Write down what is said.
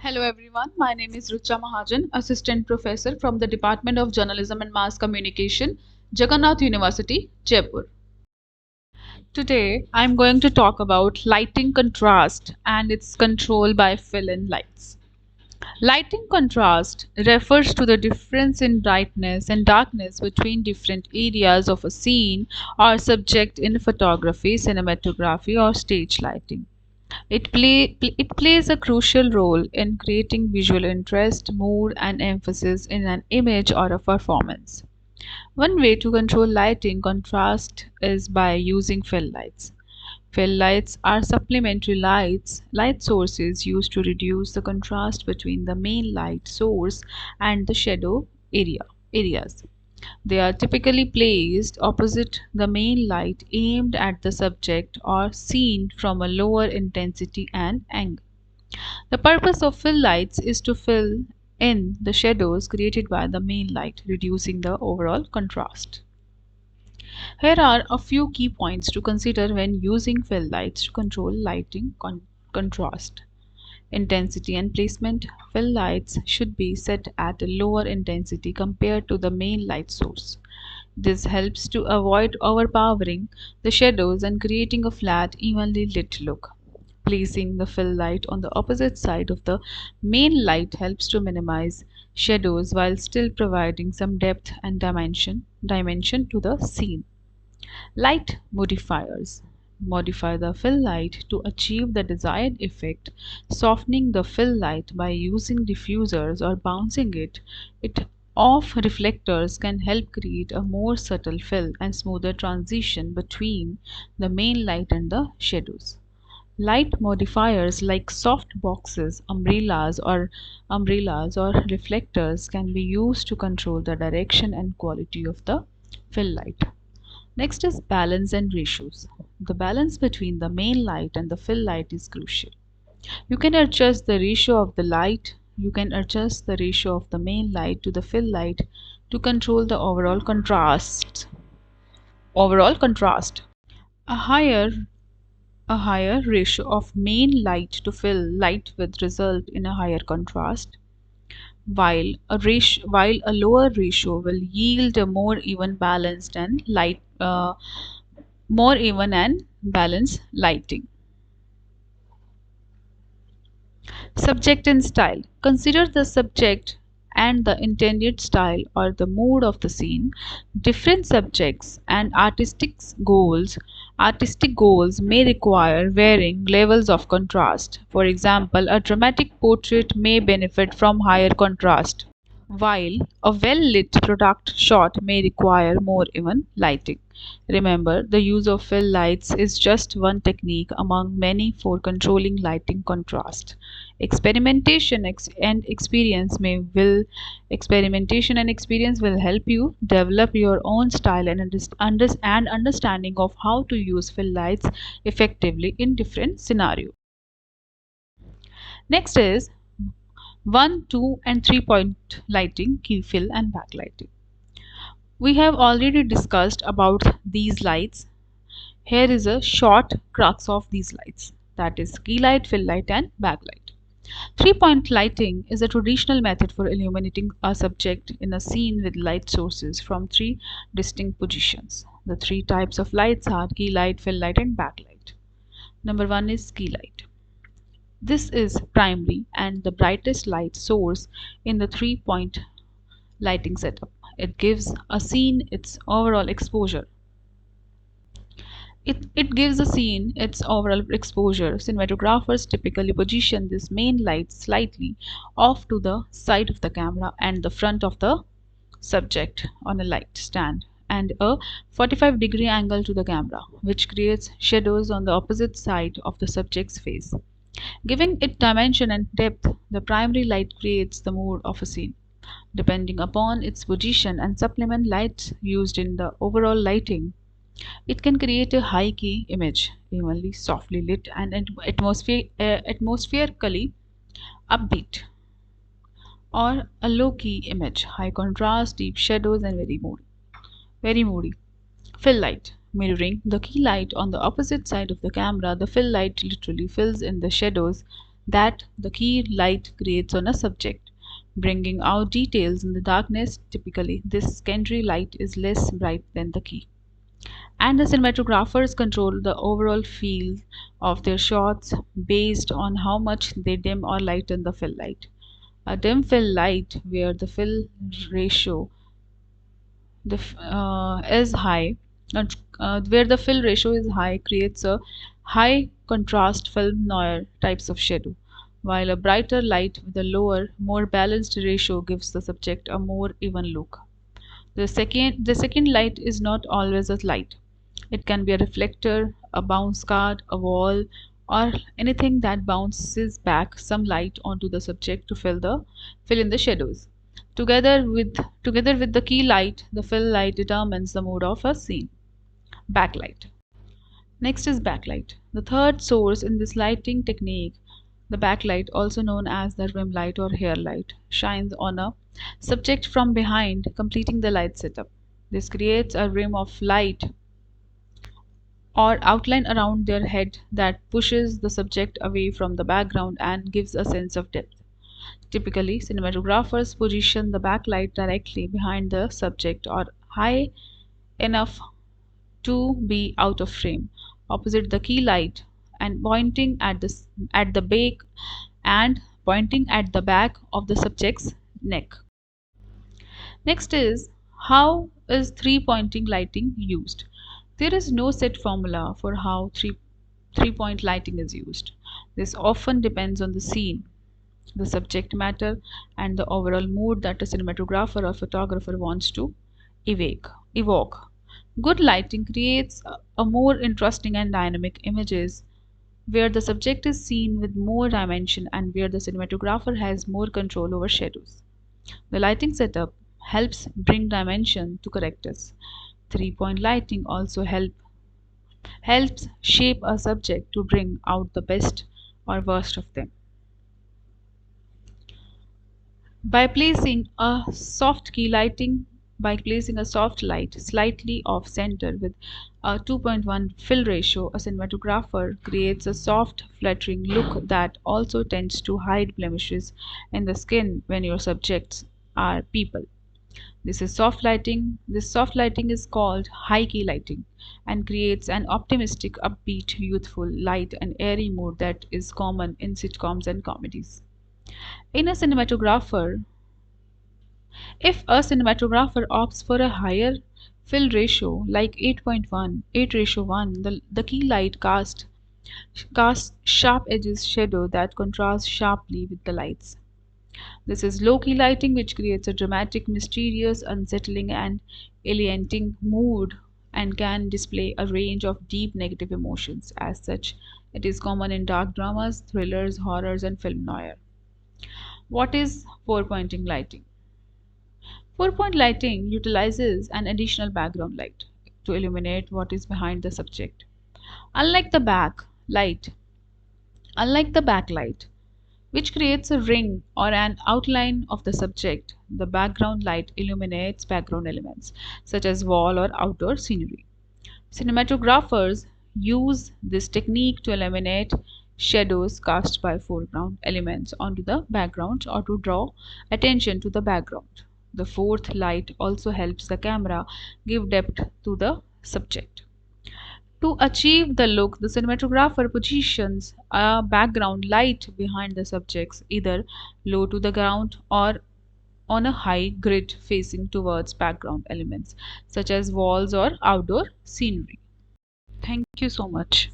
Hello everyone, my name is Richa Mahajan, Assistant Professor from the Department of Journalism and Mass Communication, Jagannath University, Jaipur. Today I am going to talk about lighting contrast and its control by fill-in lights. Lighting contrast refers to the difference in brightness and darkness between different areas of a scene or subject in photography, cinematography, or stage lighting. It plays a crucial role in creating visual interest, mood, and emphasis in an image or a performance. One way to control lighting contrast is by using fill lights. Fill lights are supplementary light sources used to reduce the contrast between the main light source and the areas. They are typically placed opposite the main light aimed at the subject or seen from a lower intensity and angle. The purpose of fill lights is to fill in the shadows created by the main light, reducing the overall contrast. Here are a few key points to consider when using fill lights to control lighting contrast. Intensity and placement. Fill lights should be set at a lower intensity compared to the main light source. This helps to avoid overpowering the shadows and creating a flat, evenly lit look. Placing the fill light on the opposite side of the main light helps to minimize shadows while still providing some depth and dimension to the scene. Light modifiers modify the fill light to achieve the desired effect. Softening the fill light by using diffusers or bouncing it off reflectors can help create a more subtle fill and smoother transition between the main light and the shadows. Light modifiers like soft boxes, umbrellas or reflectors can be used to control the direction and quality of the fill light. Next is balance and ratios. The balance between the main light and the fill light is crucial. You can adjust the ratio of the light, you can adjust the ratio of the main light to the fill light to control the overall contrast. A higher a higher ratio of main light to fill light will result in a higher contrast, while a lower ratio will yield a more even and balanced lighting. Subject and style. Consider the subject and the intended style or the mood of the scene. Different subjects and artistic goals may require varying levels of contrast. For example, a dramatic portrait may benefit from higher contrast, while a well-lit product shot may require more even lighting. Remember, the use of fill lights is just one technique among many for controlling lighting contrast. Experimentation ex- and experience may will Experimentation and experience will help you develop your own style and understanding of how to use fill lights effectively in different scenarios. Next is 1, 2, and 3-point lighting, key fill and backlighting. We have already discussed about these lights. Here is a short crux of these lights, that is key light, fill light, and backlight. 3-point lighting is a traditional method for illuminating a subject in a scene with light sources from three distinct positions. The three types of lights are key light, fill light, and backlight. Number 1 is key light. This is primary and the brightest light source in the 3-point lighting setup. It gives a scene its overall exposure. It gives the scene its overall exposure. Cinematographers typically position this main light slightly off to the side of the camera and the front of the subject on a light stand and a 45-degree angle to the camera, which creates shadows on the opposite side of the subject's face. Giving it dimension and depth, the primary light creates the mood of a scene. Depending upon its position and supplement lights used in the overall lighting, it can create a high key image, evenly softly lit and atmospherically upbeat, or a low key image, high contrast, deep shadows, and very moody. Fill light. Mirroring the key light on the opposite side of the camera, the fill light literally fills in the shadows that the key light creates on a subject, bringing out details in the darkness. Typically, this secondary light is less bright than the key, and the cinematographers control the overall feel of their shots based on how much they dim or lighten the fill light. A dim fill light, where the fill ratio is high, where the fill ratio is high, creates a high contrast film noir types of shadow, while a brighter light with a lower, more balanced ratio gives the subject a more even look. The second light is not always a light. It can be a reflector, a bounce card, a wall, or anything that bounces back some light onto the subject to fill in the shadows. Together with the key light, the fill light determines the mood of a scene. Backlight. Next is backlight. The third source in this lighting technique, the backlight, also known as the rim light or hair light, shines on a subject from behind, completing the light setup. This creates a rim of light or outline around their head that pushes the subject away from the background and gives a sense of depth. Typically, cinematographers position the backlight directly behind the subject or high enough to be out of frame, opposite the key light, and at the back and pointing at the back of the subject's neck. Next is, how is three pointing lighting used? There is no set formula for how three point lighting is used. This often depends on the scene, the subject matter, and the overall mood that a cinematographer or photographer wants to evoke. Good lighting creates a more interesting and dynamic images where the subject is seen with more dimension and where the cinematographer has more control over shadows. The lighting setup helps bring dimension to characters. Three-point lighting also helps shape a subject to bring out the best or worst of them. By placing a soft key lighting, by placing a soft light slightly off center with a 2.1 fill ratio, a cinematographer creates a soft, fluttering look that also tends to hide blemishes in the skin when your subjects are people. This soft lighting is called high key lighting and creates an optimistic, upbeat, youthful, light, and airy mood that is common in sitcoms and comedies. In a cinematographer, if a cinematographer opts for a higher fill ratio like 8:1, the key light casts sharp edges shadow that contrast sharply with the lights. This is low key lighting, which creates a dramatic, mysterious, unsettling, and alienating mood and can display a range of deep negative emotions. As such, it is common in dark dramas, thrillers, horrors, and film noir. What is four pointing lighting? Four point lighting utilizes an additional background light to illuminate what is behind the subject. Unlike the light, unlike the backlight, which creates a ring or an outline of the subject, the background light illuminates background elements such as wall or outdoor scenery. Cinematographers use this technique to eliminate shadows cast by foreground elements onto the background or to draw attention to the background. The fourth light also helps the camera give depth to the subject. To achieve the look, the cinematographer positions a background light behind the subjects, either low to the ground or on a high grid facing towards background elements, such as walls or outdoor scenery. Thank you so much.